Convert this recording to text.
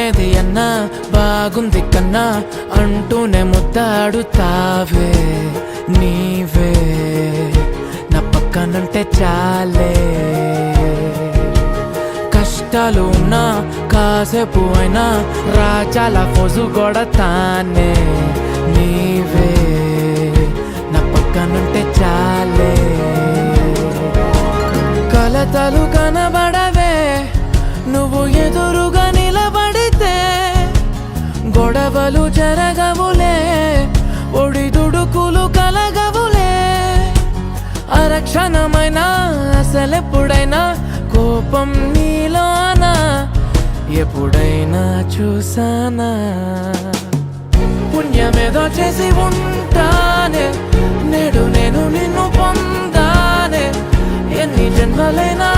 ఏది అన్నా బాగుంది కన్నా అంటూనే ముద్దాడుతావే నీవే నా పక్కనుంటే చాలే కష్టాలు ఉన్నా కాసేపు అయినా రాజాల ఫోజు కొడతానే నీవే నా పక్కనుంటే చాలే కలతలు కనబడవే నువ్వు ఎదురుగా నిలబడితే గొడవలు జరగవులే ఒడిదుడుకులు కలగవులే అరక్షణమైనా అసలెప్పుడైనా కోపం నీలోనా ఎప్పుడైనా చూసానా పుణ్యమేదో చేసి ఉంటానే నేడు నేను నిన్ను పొందానే ఎన్ని జన్మలైనా